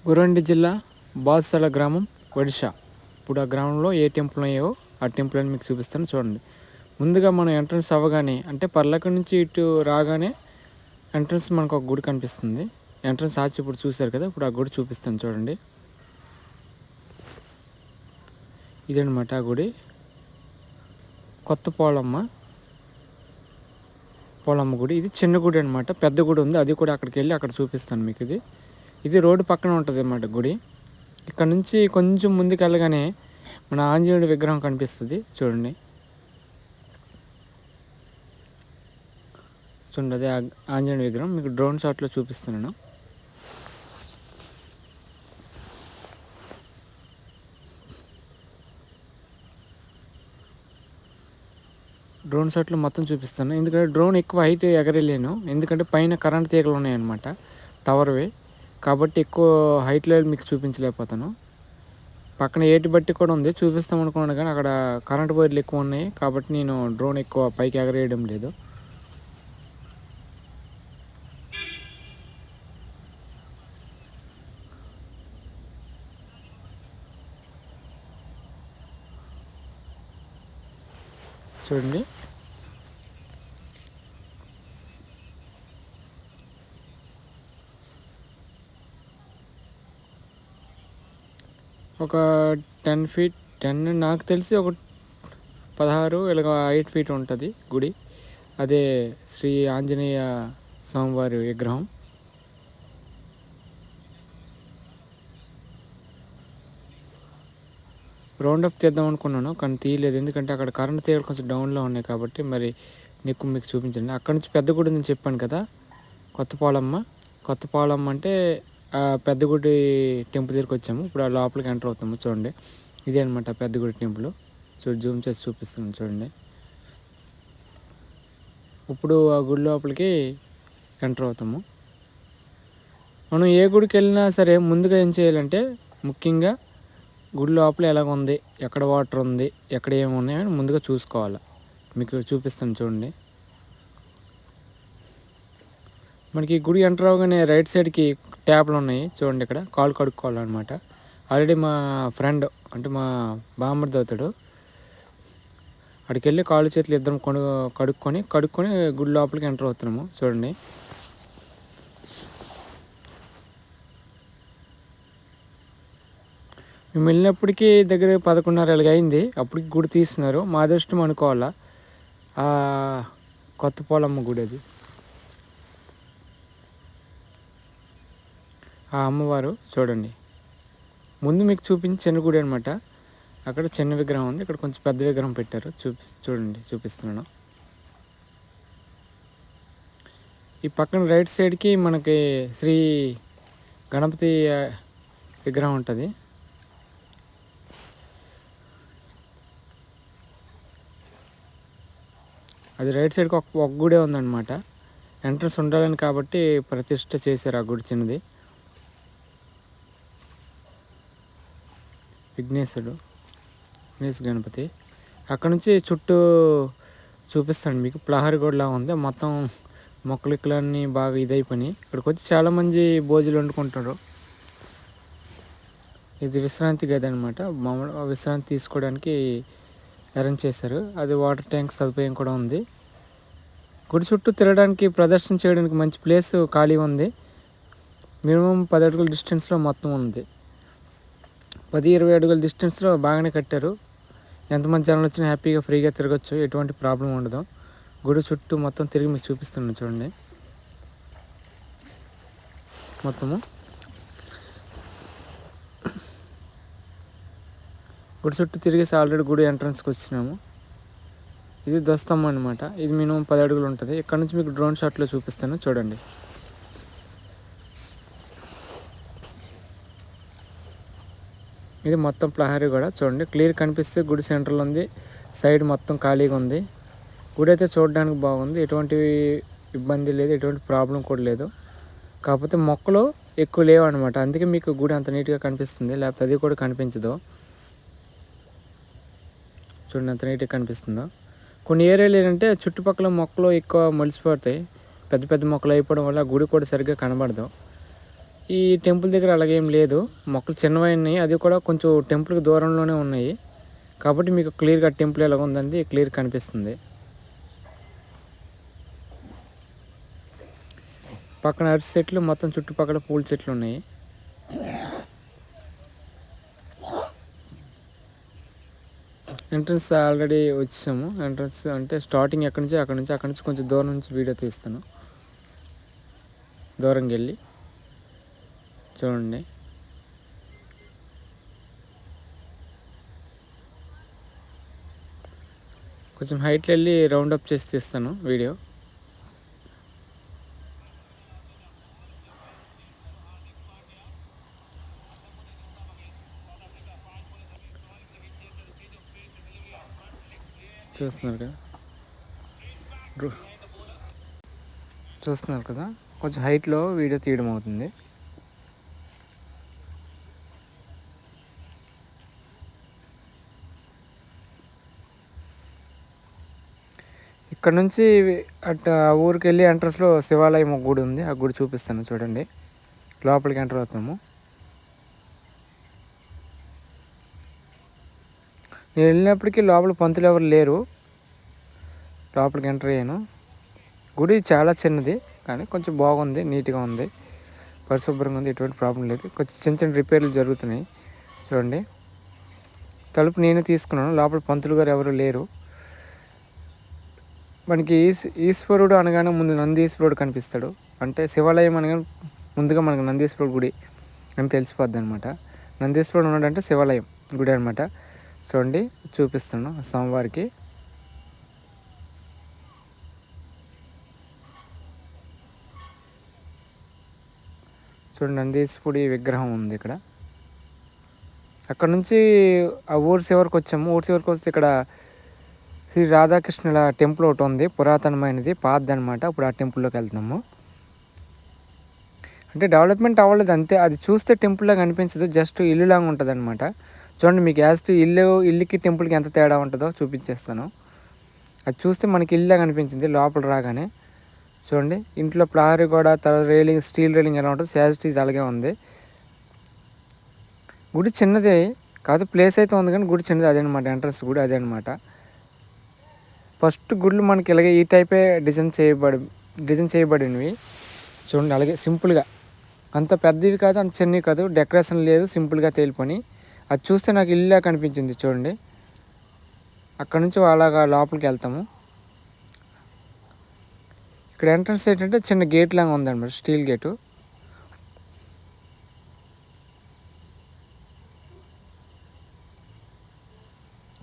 గురండి జిల్లా బాదుసాల గ్రామం ఒడిశా. ఇప్పుడు ఆ గ్రామంలో ఏ టెంపుల్ అయ్యాయో ఆ టెంపుల్ అని మీకు చూపిస్తాను చూడండి. ముందుగా మనం ఎంట్రన్స్ అవ్వగానే అంటే పర్లక నుంచి ఇటు రాగానే ఎంట్రన్స్ మనకు ఒక గుడి కనిపిస్తుంది. ఎంట్రన్స్ ఆచి ఇప్పుడు చూశారు కదా, ఇప్పుడు ఆ గుడి చూపిస్తాను చూడండి. ఇదనమాట ఆ గుడి, కొత్త పోలమ్మ గుడి. ఇది చిన్న గుడి అనమాట, పెద్ద గుడి ఉంది, అది కూడా అక్కడికి వెళ్ళి అక్కడ చూపిస్తాను మీకు. ఇది రోడ్డు పక్కన ఉంటుంది అన్నమాట గుడి. ఇక్కడ నుంచి కొంచెం ముందుకు వెళ్ళగానే మన ఆంజనేయుడి విగ్రహం కనిపిస్తుంది చూడండి. అదే ఆంజనేయుడి విగ్రహం మీకు డ్రోన్ షాట్లో చూపిస్తున్నాను. డ్రోన్ షాట్లో మొత్తం చూపిస్తాను, ఎందుకంటే డ్రోన్ ఎక్కువ హైట్ ఎగరలేను, ఎందుకంటే పైన కరెంట్ తీగలు ఉన్నాయన్నమాట, టవర్వి, కాబట్టి ఎక్కువ హైట్లో మీకు చూపించలేకపోతాను. పక్కన ఏటి బట్టి కూడా ఉంది, చూపిస్తాం అనుకున్నాను, కానీ అక్కడ కరెంట్ వైర్లు ఎక్కువ ఉన్నాయి కాబట్టి నేను డ్రోన్ ఎక్కువ పైకి ఎగరేయడం లేదు. చూడండి, ఒక 10 feet, 10 నాకు తెలిసి ఒక 16 ఇలాగ 8 feet ఉంటుంది గుడి. అదే శ్రీ ఆంజనేయ స్వామివారి విగ్రహం. రౌండ్ అప్ తీద్దాం అనుకున్నాను కానీ తీయలేదు, ఎందుకంటే అక్కడ కరెంట్ తీగలు కొంచెం డౌన్లో ఉన్నాయి కాబట్టి మరి మీకు చూపించండి. అక్కడ నుంచి పెద్ద గుడి నేను చెప్పాను కదా, కొత్త పోలమ్మ అంటే పెద్ద గుడి టెంపుల్ దగ్గరికి వచ్చాము. ఇప్పుడు ఆ లోపలికి ఎంటర్ అవుతాము చూడండి. ఇదే అనమాట పెద్ద గుడి టెంపుల్. జూమ్ చేసి చూపిస్తున్నాను చూడండి. ఇప్పుడు ఆ గుడి లోపలికి ఎంటర్ అవుతాము. మనం ఏ గుడికి వెళ్ళినా సరే ముందుగా ఏం చేయాలంటే, ముఖ్యంగా గుడి లోపల ఎలాగ ఉంది, ఎక్కడ వాటర్ ఉంది, ఎక్కడ ఏమి ఉన్నాయని ముందుగా చూసుకోవాలి. మీకు చూపిస్తాను చూడండి. మనకి గుడి ఎంటర్ అవగానే రైట్ సైడ్కి ట్యాప్లు ఉన్నాయి చూడండి, ఇక్కడ కాలు కడుక్కోవాలన్నమాట. ఆల్రెడీ మా ఫ్రెండ్ అంటే మా బామ్మర్ది అవుతాడు, అక్కడికి వెళ్ళి కాళ్ళు చేతులు ఇద్దరం కడుక్కొని గుడి లోపలికి ఎంటర్ అవుతున్నాము చూడండి. మేము వెళ్ళినప్పటికీ దగ్గర 11:30 అయింది, అప్పటికి గుడి తీస్తున్నారు. మా అదృష్టం అనుకోవాలా, కొత్త పోలమ్మ గుడి అది. ఆ అమ్మవారు చూడండి, ముందు మీకు చూపించి చిన్న గుడి అనమాట. అక్కడ చిన్న విగ్రహం ఉంది, ఇక్కడ కొంచెం పెద్ద విగ్రహం పెట్టారు, చూపిస్తున్నాను. ఈ పక్కన రైట్ సైడ్కి మనకి శ్రీ గణపతి విగ్రహం ఉంటుంది. అది రైట్ సైడ్కి ఒక గుడే ఉందన్నమాట. ఎంట్రన్స్ ఉండాలని కాబట్టి ప్రతిష్ఠ చేశారు ఆ గుడి చిన్నది. విఘ్నేశ్ గణపతి. అక్కడ నుంచి చుట్టూ చూపిస్తాను మీకు, ప్రహరీ గోడలా ఉంది, మొత్తం మొక్కలిక్కలన్నీ బాగా ఇదైపోయినాయి. ఇక్కడికి వచ్చి చాలామంది భోజనాలు వండుకుంటారు. ఇది విశ్రాంతి గది అనమాట, మామూలుగా విశ్రాంతి తీసుకోవడానికి అరేంజ్ చేశారు. అది వాటర్ ట్యాంక్ సదుపాయం కూడా ఉంది. గుడి చుట్టూ తిరగడానికి, ప్రదర్శన చేయడానికి మంచి ప్లేస్ ఖాళీ ఉంది. మినిమం 10 అడుగుల డిస్టెన్స్లో మొత్తం ఉంది. 10-20 అడుగుల డిస్టెన్స్లో బాగానే కట్టారు. ఎంతమంది జనాలు వచ్చినా హ్యాపీగా ఫ్రీగా తిరగచ్చు, ఎటువంటి ప్రాబ్లం ఉండదు. గుడి చుట్టూ మొత్తం తిరిగి మీకు చూపిస్తున్నాను చూడండి. మొత్తము గుడి చుట్టూ తిరిగేసి ఆల్రెడీ గుడి ఎంట్రన్స్కి వచ్చినాము. ఇది ధ్వజస్తంభం అనమాట, ఇది మినిమం 10 అడుగులు ఉంటుంది. ఇక్కడ నుంచి మీకు డ్రోన్ షాట్లో చూపిస్తాను చూడండి. ఇది మొత్తం ప్రహరీ కూడా చూడండి, క్లియర్ కనిపిస్తే గుడి సెంటర్లో ఉంది. సైడ్ మొత్తం ఖాళీగా ఉంది. గుడి అయితే చూడడానికి బాగుంది, ఎటువంటి ఇబ్బంది లేదు, ఎటువంటి ప్రాబ్లం కూడా లేదు. కాకపోతే మొక్కలు ఎక్కువ లేవు అనమాట, అందుకే మీకు గుడి అంత నీట్గా కనిపిస్తుంది, లేకపోతే అది కూడా కనిపించదు. చూడండి ఎంత నీట్గా కనిపిస్తుందో. కొన్ని ఏరియాలు ఏంటంటే చుట్టుపక్కల మొక్కలు ఎక్కువ మొలిసిపోతాయి, పెద్ద పెద్ద మొక్కలు అయిపోవడం వల్ల గుడి కూడా సరిగ్గా కనబడదు. ఈ టెంపుల్ దగ్గర అలాగేం లేదు, మొక్కలు చిన్నవైనాయి, అది కూడా కొంచెం టెంపుల్కి దూరంలోనే ఉన్నాయి కాబట్టి మీకు క్లియర్గా టెంపుల్ ఎలాగ ఉందండి క్లియర్ కనిపిస్తుంది. పక్కన అరటి చెట్లు, మొత్తం చుట్టుపక్కల పూల చెట్లు ఉన్నాయి. ఎంట్రన్స్ ఆల్రెడీ వచ్చాము. ఎంట్రన్స్ అంటే స్టార్టింగ్ అక్కడి నుంచి కొంచెం దూరం నుంచి వీడియో తీస్తాను. దూరంకి వెళ్ళి చూడండి. కొంచెం హైట్లో వెళ్ళి రౌండ్ అప్ చేసి తీస్తాను వీడియో. చూస్తున్నారు కదా కొంచెం హైట్లో వీడియో తీయడం అవుతుంది. ఇక్కడ నుంచి అటు ఆ ఊరికి వెళ్ళి ఎంట్రన్స్లో శివాలయం ఒక గుడి ఉంది, ఆ గుడి చూపిస్తాను చూడండి. లోపలికి ఎంటర్ అవుతాము. నేను వెళ్ళినప్పటికీ లోపల పంతులు ఎవరు లేరు. లోపలికి ఎంటర్ అయ్యాను. గుడి చాలా చిన్నది కానీ కొంచెం బాగుంది, నీట్గా ఉంది, పరిశుభ్రంగా ఉంది, ఎటువంటి ప్రాబ్లం లేదు. కొంచెం చిన్న చిన్న రిపేర్లు జరుగుతున్నాయి చూడండి. తలుపు నేనే తీసుకున్నాను, లోపల పంతులు గారు ఎవరు లేరు. మనకి ఈశ్వరుడు అనగానే ముందు నందీశ్వరుడు కనిపిస్తాడు, అంటే శివాలయం అనగానే ముందుగా మనకు నందీశ్వరుడు గుడి అని తెలిసిపోద్ది అనమాట. నందీశ్వరుడు ఉన్నాడంటే శివాలయం గుడి అనమాట. చూడండి చూపిస్తాను స్వామివారికి. చూడండి నందీశ్వరుడి విగ్రహం ఉంది ఇక్కడ. అక్కడ నుంచి ఆ ఊరి చివరికి వచ్చాము. ఊరి చివరికి వస్తే ఇక్కడ శ్రీ రాధాకృష్ణుల టెంపుల్ ఒకటి ఉంది, పురాతనమైనది, పాతది అనమాట. ఇప్పుడు ఆ టెంపుల్లోకి వెళ్తున్నాము. అంటే డెవలప్మెంట్ అవ్వలేదు అంతే, అది చూస్తే టెంపుల్లాగా అనిపించదు, జస్ట్ ఇల్లులాగా ఉంటుంది అనమాట. చూడండి మీకు ఇల్లుకి టెంపుల్కి ఎంత తేడా ఉంటుందో చూపించేస్తాను. అది చూస్తే మనకి ఇల్లులాగా అనిపించింది లోపల రాగానే. చూడండి ఇంట్లో ప్రహరీ గోడ, తర్వాత రైలింగ్, స్టీల్ రైలింగ్ ఎలా ఉంటుంది, యాజిటీస్ అలాగే ఉంది. గుడి చిన్నదే కాదు, ప్లేస్ అయితే ఉంది కానీ గుడి చిన్నది, అదే అనమాట. ఎంట్రన్స్ గుడి అదే అనమాట. ఫస్ట్ గుళ్ళు మనకి ఇలాగే ఈ టైపే డిజైన్ చేయబడినవి చూడండి. అలాగే సింపుల్గా, అంత పెద్దవి కాదు అంత చిన్నవి కాదు, డెకరేషన్ లేదు, సింపుల్గా తేలిపోయి. అది చూస్తే నాకు ఇల్లులా కనిపించింది చూడండి. అక్కడ నుంచి అలాగా లోపలికి వెళ్తాము. ఇక్కడ ఎంట్రన్స్ ఏంటంటే చిన్న గేట్ లాగా ఉందన్నమాట, స్టీల్ గేటు.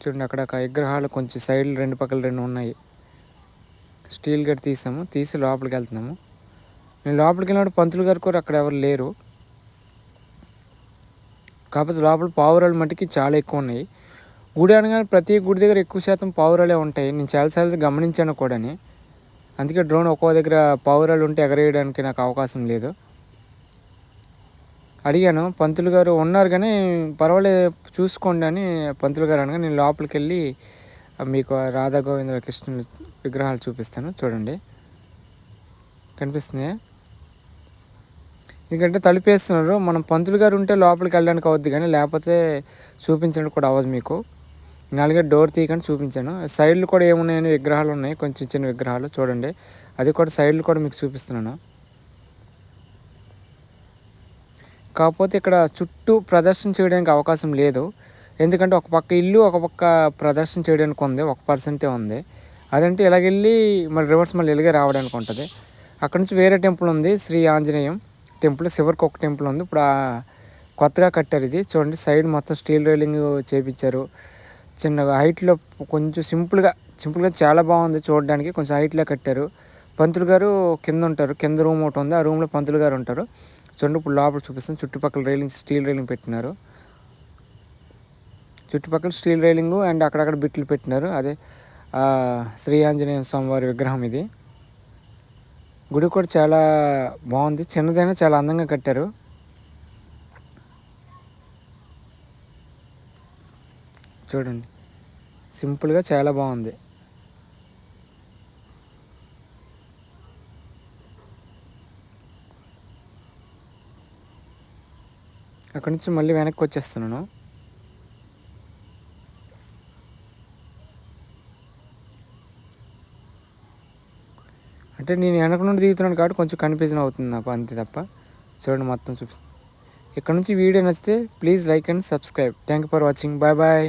చూడండి అక్కడ విగ్రహాలు కొంచెం సైడ్లు రెండు పక్కల రెండు ఉన్నాయి. స్టీల్ గేట్ తీసి లోపలికి వెళ్తున్నాము. నేను లోపలికి వెళ్ళినప్పుడు పంతులు గారు కూడా అక్కడ ఎవరు లేరు. కాకపోతే లోపల పావురాలు మట్టికి చాలా ఎక్కువ ఉన్నాయి. గుడి అనగానే ప్రతి గుడి దగ్గర ఎక్కువ శాతం పావురాలే ఉంటాయి, నేను చాలాసార్లు గమనించాను కూడాని. అందుకే డ్రోన్ ఒక్కో దగ్గర పావురాలు ఉంటే ఎగరేయడానికి నాకు అవకాశం లేదు. అడిగాను, పంతులు గారు ఉన్నారు కానీ పర్వాలేదు చూసుకోండి అని పంతులు గారు అనగా నేను లోపలికి వెళ్ళి మీకు రాధా గోవింద కృష్ణుని విగ్రహాలు చూపిస్తాను చూడండి. కనిపిస్తున్నాయా? ఎందుకంటే తలుపేస్తున్నారు, మనం పంతులు గారు ఉంటే లోపలికి వెళ్ళడానికి అవుద్ది కానీ లేకపోతే చూపించడానికి కూడా అవ్వదు మీకు. నాలుగే డోర్ తీయకుండా చూపించాను. సైడ్లు కూడా ఏమున్నాయని విగ్రహాలు ఉన్నాయి, కొంచెం చిన్న విగ్రహాలు చూడండి. అది కూడా సైడ్లు కూడా మీకు చూపిస్తున్నాను. కాకపోతే ఇక్కడ చుట్టూ ప్రదర్శన చేయడానికి అవకాశం లేదు, ఎందుకంటే ఒక పక్క ఇల్లు ఒక పక్క ప్రదర్శన చేయడానికి ఉంది, 1% ఉంది. అదంటే ఇలాగెళ్ళి మళ్ళీ రివర్స్ మళ్ళీ ఇలాగే రావడానికి ఉంటుంది. అక్కడ నుంచి వేరే టెంపుల్ ఉంది, శ్రీ ఆంజనేయం టెంపుల్, శివరికి ఒక టెంపుల్ ఉంది. ఇప్పుడు కొత్తగా కట్టారు ఇది చూడండి. సైడ్ మొత్తం స్టీల్ రైలింగ్ చేపించారు, చిన్నగా హైట్లో కొంచెం సింపుల్గా చాలా బాగుంది చూడడానికి. కొంచెం హైట్లో కట్టారు. పంతులు గారు కింద ఉంటారు, కింద రూమ్ ఒకటి ఉంది, ఆ రూమ్లో పంతులు గారు ఉంటారు చూడండి. ఇప్పుడు లోపల చూపిస్తాను. చుట్టుపక్కల రైలింగ్, స్టీల్ రైలింగ్ పెట్టినారు, చుట్టుపక్కల స్టీల్ రైలింగు అండ్ అక్కడక్కడ బిట్లు పెట్టినారు. అదే శ్రీ ఆంజనేయ స్వామివారి విగ్రహం ఇది. గుడి కూడా చాలా బాగుంది, చిన్నదైనా చాలా అందంగా కట్టారు. చూడండి సింపుల్గా చాలా బాగుంది. అక్కడ నుంచి మళ్ళీ వెనక్కి వచ్చేస్తున్నాను. అంటే నేను వెనక నుండి దిగుతున్నాను కాబట్టి కొంచెం కన్ఫ్యూజన్ అవుతుంది నాకు, అంతే తప్ప. చూడండి మొత్తం చూపిస్తాను. ఇక్కడ నుంచి వీడియో నచ్చితే please like and subscribe. Thank you for watching. Bye bye.